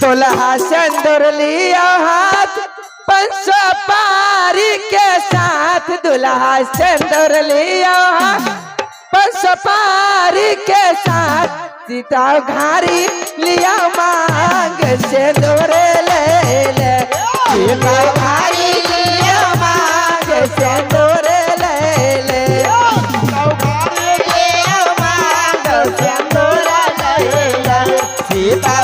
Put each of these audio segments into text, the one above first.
दुल्हा सिंदूर लिया हाथ पंचो पारी के साथ। दुल्हा सिंदूर लिया हाथ पंचो पारी के साथ। सीता घारी लिया मांग सिंदूर ले ले। सीता घारी लिया मांग सिंदूर ले ले। सीता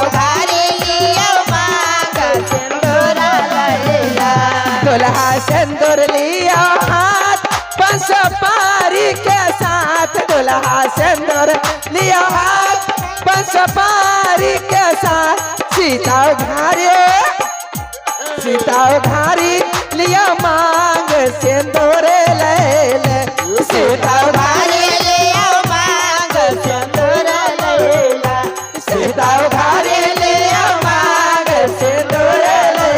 दुल्हा सिंदूर लिया हाथ पंचो पारी के साथ। दुल्हा सिंदूर लिया हाथ पंचो पारी के साथ। सीता घारी लिया मांग सिंदूर ले ले। सीता घारी लिया मांग सिंदूर ले ले। सीता घारी लिया मांग सिंदूर ले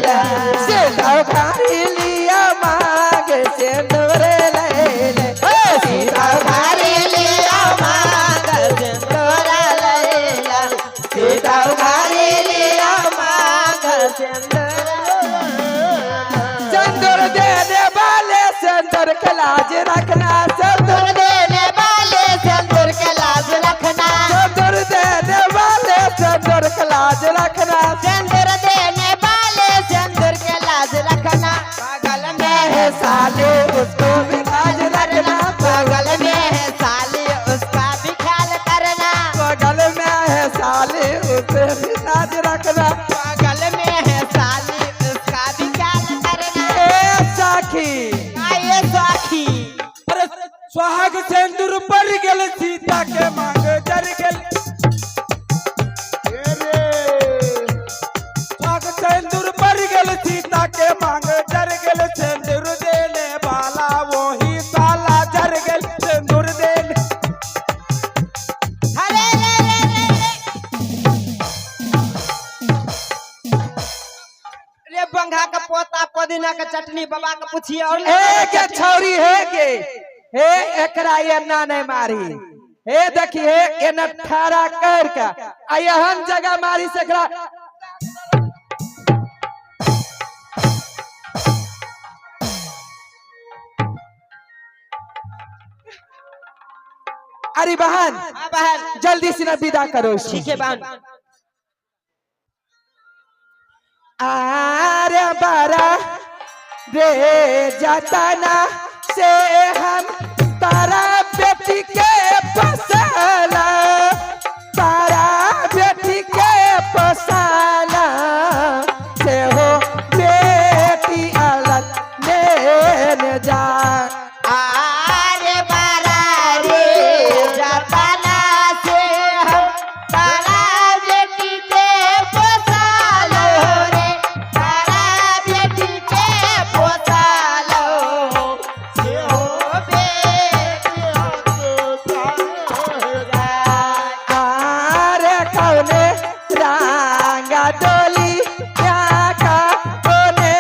ले। सीता घारी लिया मांग सिंदूर ले ले। सीता घारी लिया मांग सिंदूर ले ले। सीता घारी लिया मांग सिंदूर। सिंदूर देने वाले सिंदूर का लाज रखना। सिंदूर देने वाले सिंदूर का लाज रखना। सिंदूर देने वाले सिंदूर का लाज रखना। सिंदूर देने वाले सिंदूर के लाज रखना। बगल में है साले उसको भी लाज रखना। बगल में है साले उसका भी ख्याल करना। बगल में है साले उसे भी लाज रखना। बगल में है साले उसका भी ख्याल करना। ए साखी आइए साखी। अरे सुहाग सिंदूर पड़ गेल सीता के मांग जर गेल। सुहाग सिंदूर पड़ गेल सीता के मांग जर गेल। सिंदूर देने वाला वही साला जर गेल। सिंदूर देने अरे रे रे रे रे बंगा का पोता पुदीना का चटनी बाबा का पूछिए। और के छौरी है के हे एकरा ये ना नहीं मारी। हे देखिए ये न ठारा कर का यहन जगह मारी से एकरा। अरे बहन हाँ बहन। जल्दी से ना विदा करो इसको। ठीक है बहन। आरे बारा रे जतना से हम तारा बेटी के पसाला। तारा बेटी के पसाला से हो बेटी अलग ले जा। आरे बारा रे जतना से हम तारा बेटी के पोसालो रे। तारा बेटी के पोसालो से हो बेटी आरे कौने रंगा डोली या का कोने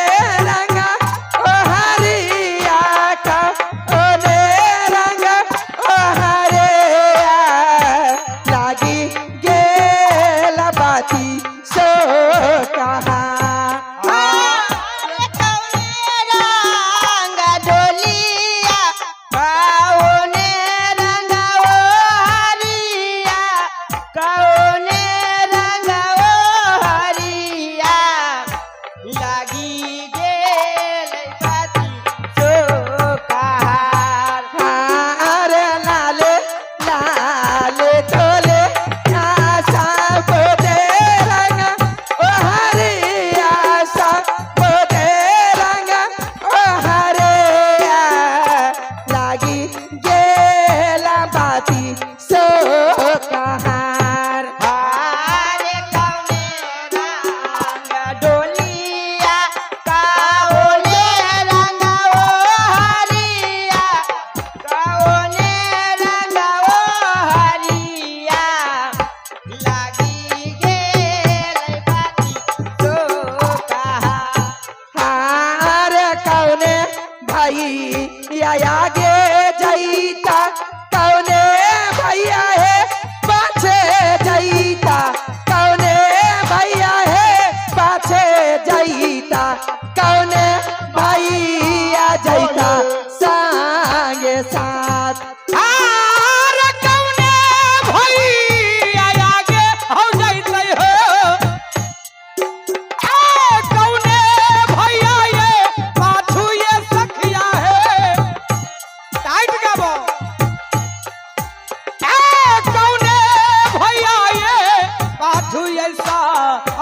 रंगा ओ हरिया का ओने रंगा ओ हरिया। लागी गेला बाती सो कहा। अरे लाले लाले डोले ना सब दे रंगा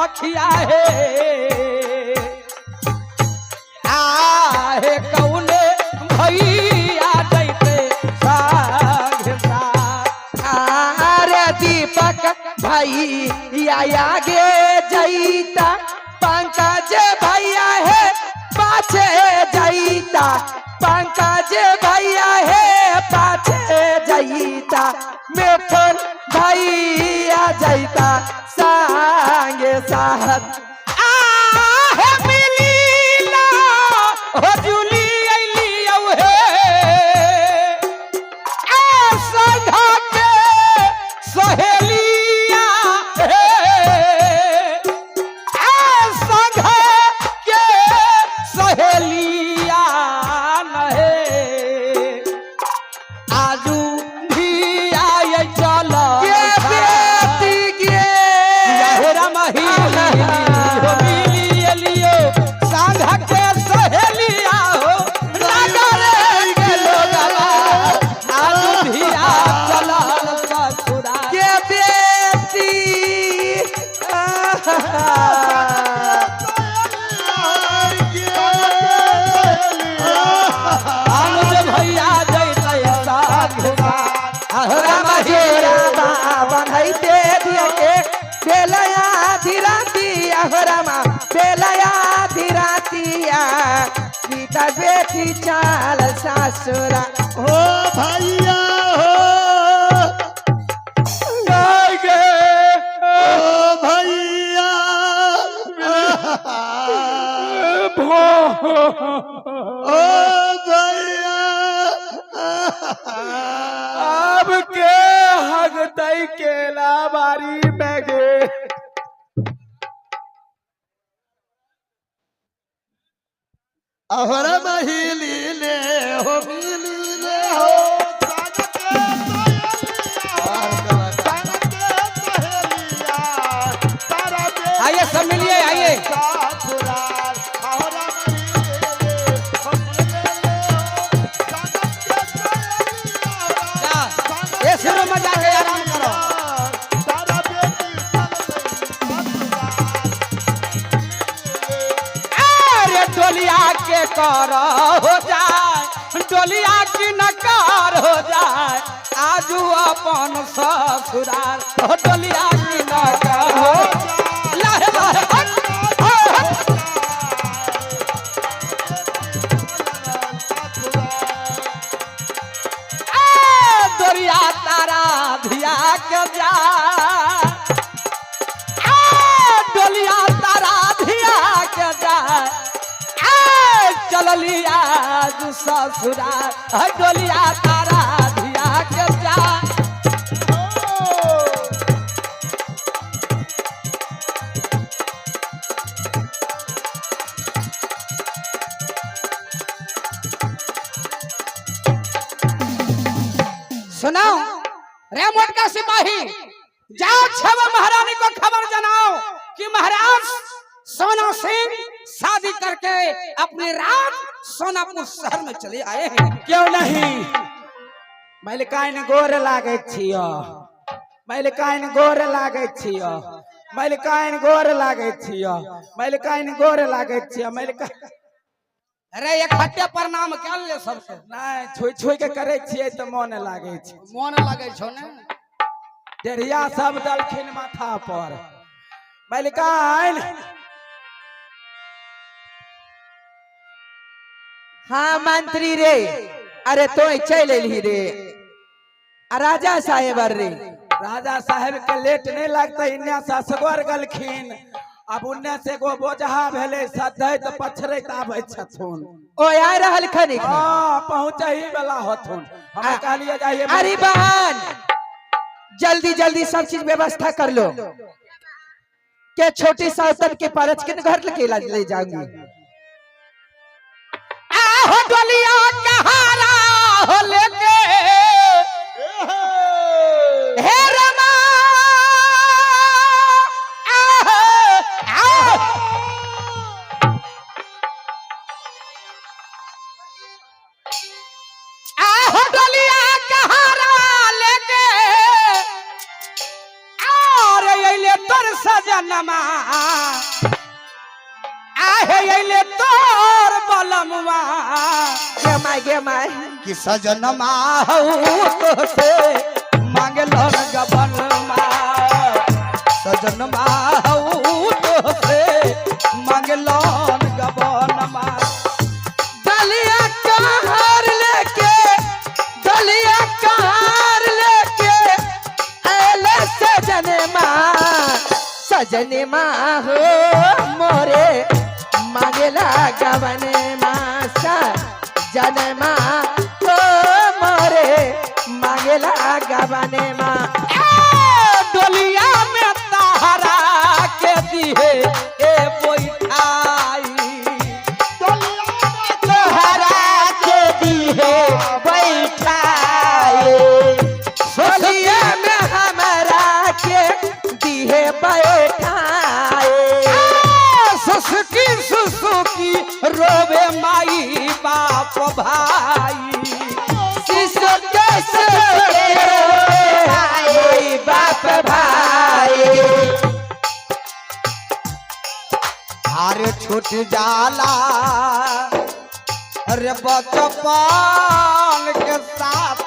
अखिया है आहे कौने भैया जैते संग अरे दीपक भैया आगे जैता पंकज भैया है पाछे जैता पंकज भैया है पाछे जैता मिथुन भैया जैता संगे साथ आहे मिलीला हो जुली अइलियौ हे आ संघा के सहेलिया हे आ संघा के सहेलिया नहे आजू भी आए चल के बेटी गे यहरा मही हो मिली एलियो संघा के सहेलिया हो नगरे के लोगवा आजू भी आ चलल ससुरा के बेटी अनुज भैया जैते साधुरा अहरा महीरा बनैते दिया के बेलया धीराती अहरा मा बेलया धीरातिया सीता बेटी चाल सासुरा हो भैया हो गे ओ भैया ओ भैया अब के हगतई केला बारी में गे अहरा महिली ले हो मिली ले हो आइए सब मिलिए आइए ये शुरू में जाके आराम करो अरे डोलिया के कर हो जाए डोलिया की नकार हो जाए आजू अपन ससुराल हो डोलिया की नकार हो लाहे लाहे हट हट दोरिया तारा धिया के जा डोलिया तारा धिया के जा चलिया ससुरा डोलिया तारा धिया के जा सुनाओ रे मोटका सिपाही जाओ छवा महारानी को खबर जनाओ कि महाराज सोना सिंह शादी करके अपनी रात सोनापुर शहर में चले आए हैं। क्यों नहीं मलिकाइन गोर लागे छियो मलिकाइन गोर लागे छियो मलिकाइन गोर लागे छियो मलिकाइन गोर लागे छियो मलिका अरे एक हट्टे प्रणाम क्या ले सबसे नहीं छुई छुई के करे छिए तो मन लागे छै मन लगे छो ने डेढ़िया सब दलखिन माथा पर मलिकाइन हाँ मंत्री रे अरे तो चल एली रे राजा साहेब रे राजा साहेब के लेट नहीं लगता इन्ने से सगोर गलखिन अब उन्ने से गो बोझहा भेले सदै तो पछरैत आबै छथुन ओ आ रहल खनी हां पहुंचे ही वाला होथुन हम कहलिए जाइए अरे बहन जल्दी जल्दी सब चीज व्यवस्था कर लो के छोटी साउतन के परच के घर ले जाऊंगी आहो डोलिया कहारा हो लेके हे रमा आहो डोलिया कहारा लेके और ये तोर सजा सजनमा आहे अइले तोर बलमवा गे माय कि सजनमा हऊ तो से मांगलन गबनमा सजनमा हऊ तो से मांगलन गबनमा दलिया कहार लेके आले सजने माँ हो मोरे मांगेला गबने माँ सजने माँ हो मोरे मांगेला गबने माँ डोलिया में तारा के दिए ए बैठाई तोहरा के दिए बैठाए सोलिया में हमारा के दिए बैठाए सुसुकी सुसुकी रोवे माई बाप भाई शिशु कैसे भाई बाप भाई हार छूट जाला अरे बचपन के साथ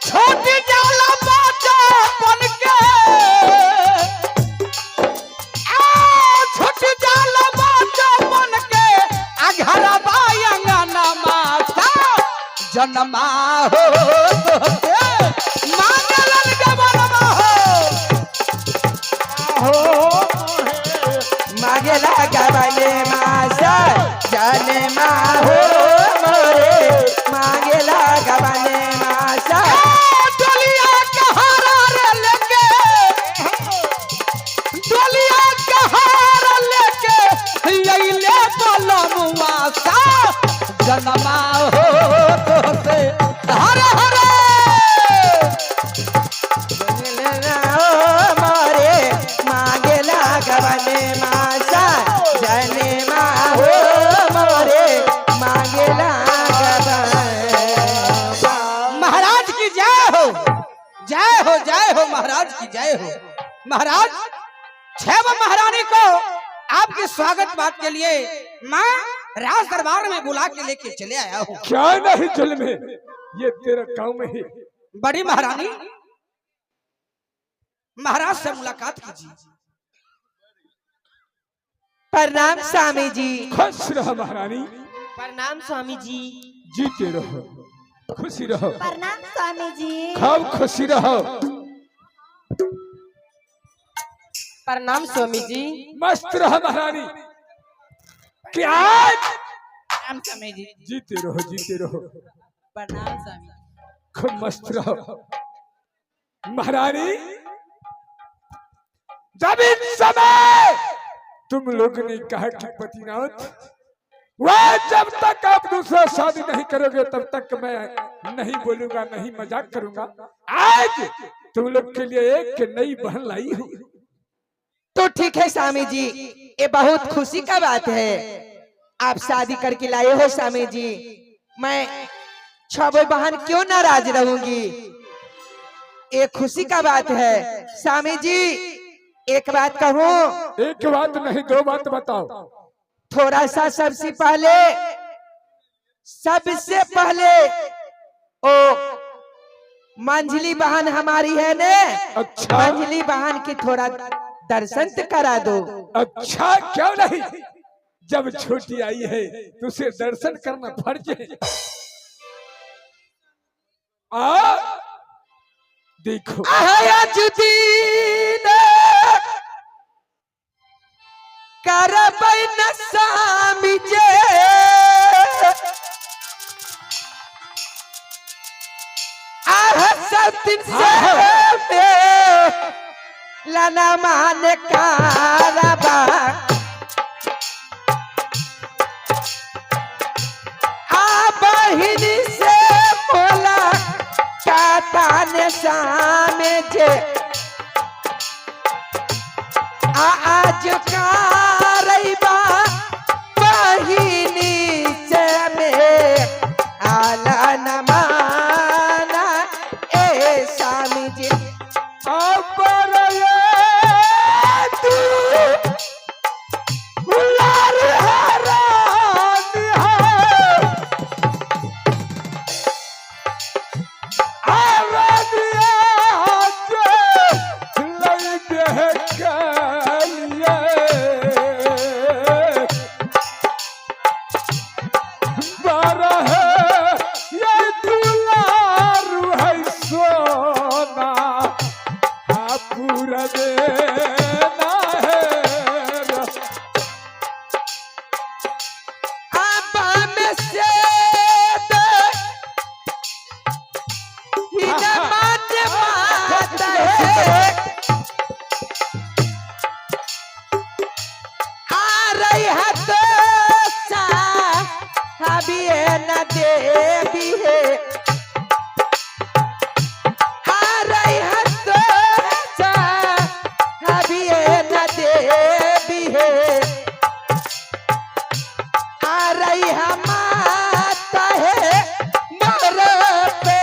छूट जाला बचपन के छूट जाला बचपन के घर बायंगना माता जन्मा हो मांगलन गबनमा मांगेला गबने मासा जाने माँ हो मोरे मांगेला गबने मासा डोलिया कहारा रे लेके डोलिया कहारा लेके अइले बलमुआ सा जन्मा हो तो से हरे हरे मोरे मांगेला गबने मासा जाने माँ हो मोरे मांगेला गबने महाराज की जय हो जय हो जय हो महाराज की जय हो महाराज 6 महारानी को आपके स्वागत बात के लिए मैं राज दरबार में बुला के लेके चले आया हूँ क्या नहीं चल में ये तेरा काम है। बड़ी महारानी महाराज से मुलाकात कीजिए प्रणाम स्वामी जी खुश रहो महारानी, प्रणाम स्वामी जी। जीते रहो, खुशी रहो, प्रणाम स्वामी जी। खूब खुशी रहो, प्रणाम स्वामी जी। मस्त रहो महारानी। क्या प्रणाम स्वामी जी। जीते रहो, प्रणाम स्वामी। खूब मस्त रहो महारानी। जब इन समय तुम लोग ने कहा कि पतिनाथ वह जब तक आप दूसरा शादी नहीं करोगे तब तक मैं नहीं बोलूंगा, नहीं मजाक करूंगा। आज तुम लोग के लिए एक नई बहन लाई हूँ। तो ठीक है स्वामी जी, ये बहुत खुशी का बात है। आप शादी करके लाए हो स्वामी जी, मैं 6 बहन क्यों नाराज रहूंगी। ये खुशी का बात है स्वामी जी। एक बात कहूँ, एक बात नहीं 2 बात बताओ। थोड़ा सा सबसे पहले ओ मंझली बहन हमारी है ने, अच्छा मंझली बहन की थोड़ा दर्शन तो करा दो। अच्छा क्यों नहीं, जब छोटी आई है तो उसे दर्शन करना फर्ज है। आ देखो करबै न स्वामी जे सब दिन से लाना मान कारबा बहिनी से बोला काता ने सामे जे आज कारबा बहिनी से में आला न माना ए स्वामी जी। अब बहकालिए बारह ये दुलारू है सोना हाँ पूरा देना है आबाम से हिनमत बात है आ रही है तो अभी न देवी है आ रही है तो अभी न देवी है आ रही है माता है मोर पे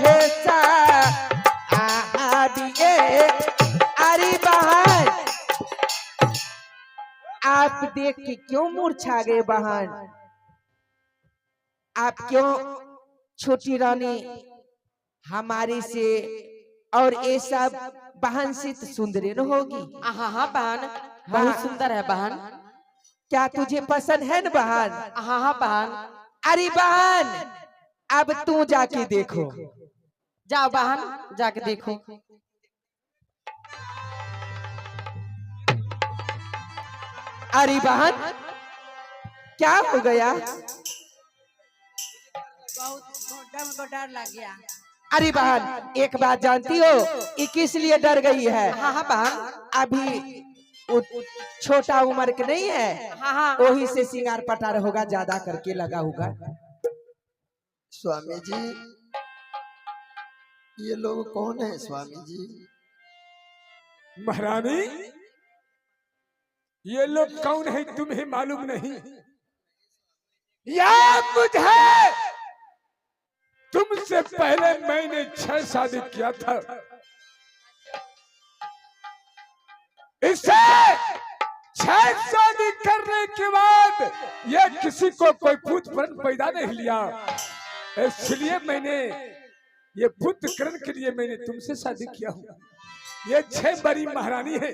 है सा आबिए अरे बहन आप देख के क्यों मूर्छा गए बहन आप क्यों छोटी रानी हमारी से और ये सब बहन से तो सुंदर न होगी हाँ हाँ बहन बहुत सुंदर है बहन। क्या तुझे पसंद है न बहन हाँ हाँ बहन। अरे बहन अब तू जाके देखो जाओ बहन जाके देखो। अरे बहन क्या हो गया बहुत डर लग गया। अरे बहन एक बात जानती हो ये किस लिए डर गई है हाँ हाँ बहन। अभी छोटा उम्र के नहीं है हाँ हाँ वही से सिंगार पटार होगा ज्यादा करके लगा होगा। स्वामी जी ये लोग कौन है स्वामी जी? महारानी ये लोग कौन है तुम्हें मालूम नहीं? या मुझे तुमसे पहले मैंने 6 शादी किया था। इसे 6 शादी करने के बाद ये किसी को कोई पुत्र पैदा नहीं लिया, इसलिए मैंने ये पुत्रकरण के लिए मैंने तुमसे शादी किया हूँ। ये 6 बड़ी महारानी है।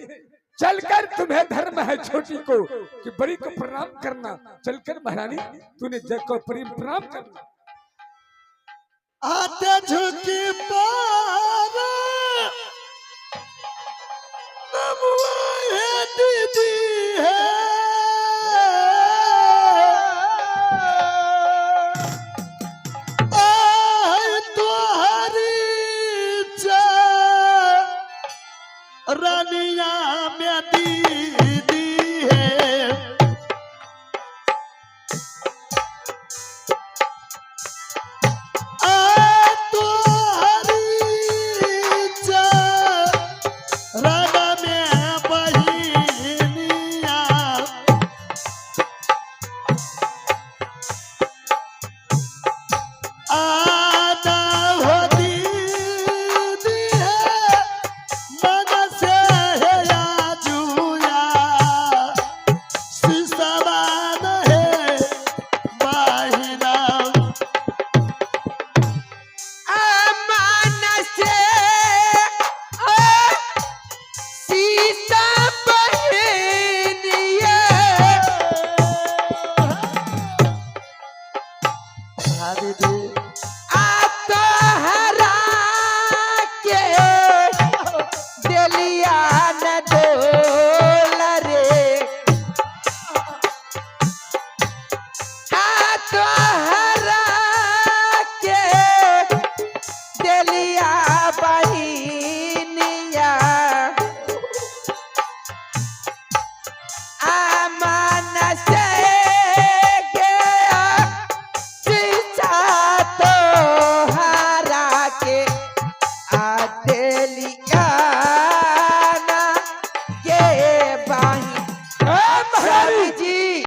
चलकर तुम्हें धर्म है छोटी को कि बड़ी को प्रणाम करना। चलकर महारानी तूने जग को प्रणाम करना। आते झुकी पारा नमवा है दीदी है आए तो हरी रानिया में दीदी है सीता